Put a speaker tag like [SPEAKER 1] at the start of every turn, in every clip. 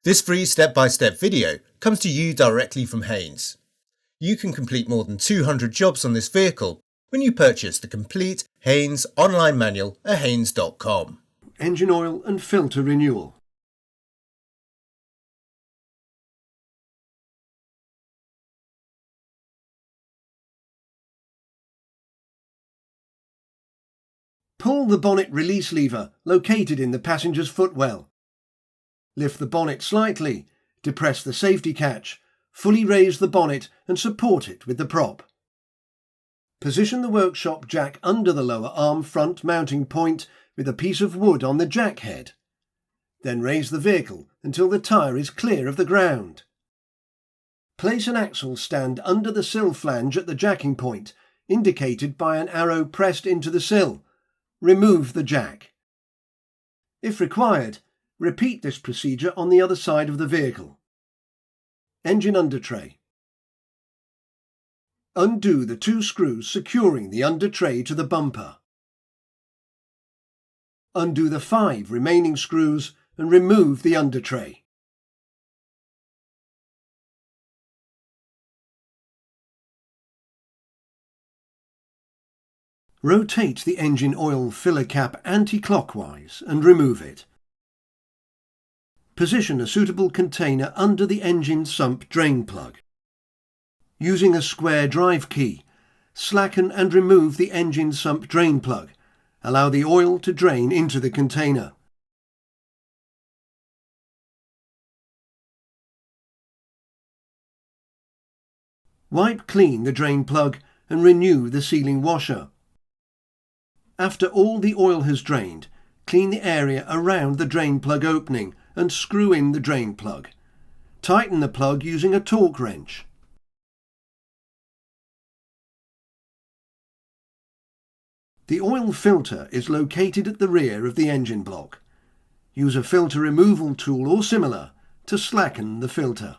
[SPEAKER 1] This free step-by-step video comes to you directly from Haynes. You can complete more than 200 jobs on this vehicle when you purchase the complete Haynes online manual at haynes.com.
[SPEAKER 2] Engine oil and filter renewal. Pull the bonnet release lever located in the passenger's footwell. Lift the bonnet slightly, depress the safety catch, fully raise the bonnet and support it with the prop. Position the workshop jack under the lower arm front mounting point with a piece of wood on the jack head. Then raise the vehicle until the tyre is clear of the ground. Place an axle stand under the sill flange at the jacking point, indicated by an arrow pressed into the sill. Remove the jack. If required, repeat this procedure on the other side of the vehicle. Engine undertray. Undo the 2 screws securing the undertray to the bumper. Undo the 5 remaining screws and remove the undertray. Rotate the engine oil filler cap anti-clockwise and remove it. Position a suitable container under the engine sump drain plug. Using a square drive key, slacken and remove the engine sump drain plug. Allow the oil to drain into the container. Wipe clean the drain plug and renew the sealing washer. After all the oil has drained, clean the area around the drain plug opening and screw in the drain plug. Tighten the plug using a torque wrench. The oil filter is located at the rear of the engine block. Use a filter removal tool or similar to slacken the filter.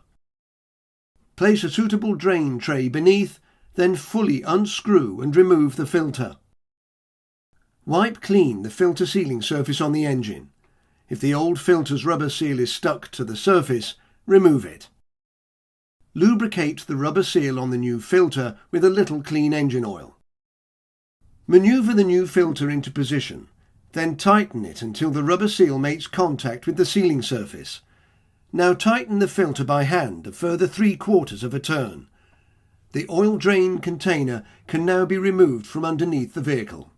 [SPEAKER 2] Place a suitable drain tray beneath, then fully unscrew and remove the filter. Wipe clean the filter sealing surface on the engine. If the old filter's rubber seal is stuck to the surface, remove it. Lubricate the rubber seal on the new filter with a little clean engine oil. Maneuver the new filter into position, then tighten it until the rubber seal makes contact with the sealing surface. Now tighten the filter by hand a further 3/4 of a turn. The oil drain container can now be removed from underneath the vehicle.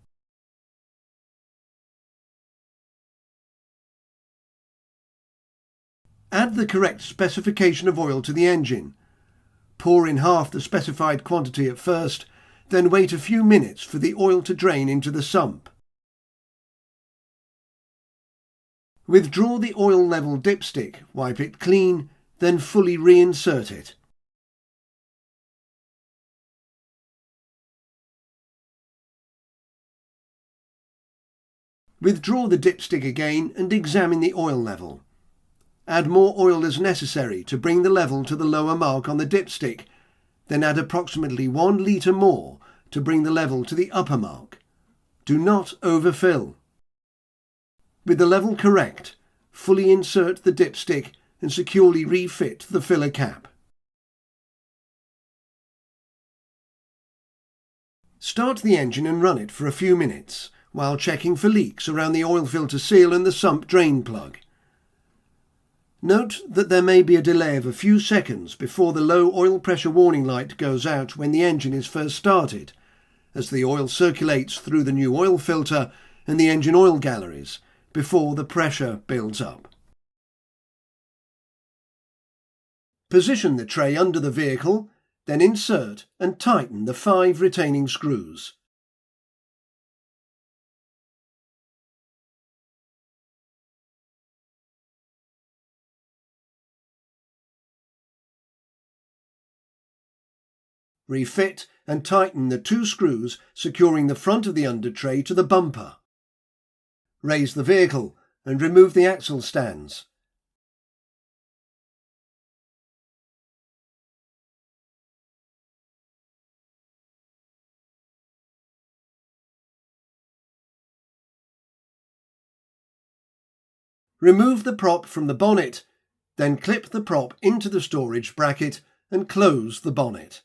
[SPEAKER 2] Add the correct specification of oil to the engine. Pour in half the specified quantity at first, then wait a few minutes for the oil to drain into the sump. Withdraw the oil level dipstick, wipe it clean, then fully reinsert it. Withdraw the dipstick again and examine the oil level. Add more oil as necessary to bring the level to the lower mark on the dipstick, then add approximately 1 litre more to bring the level to the upper mark. Do not overfill. With the level correct, fully insert the dipstick and securely refit the filler cap. Start the engine and run it for a few minutes while checking for leaks around the oil filter seal and the sump drain plug. Note that there may be a delay of a few seconds before the low oil pressure warning light goes out when the engine is first started, as the oil circulates through the new oil filter and the engine oil galleries before the pressure builds up. Position the tray under the vehicle, then insert and tighten the 5 retaining screws. Refit and tighten the 2 screws securing the front of the undertray to the bumper. Raise the vehicle and remove the axle stands. Remove the prop from the bonnet Then clip the prop into the storage bracket and close the bonnet.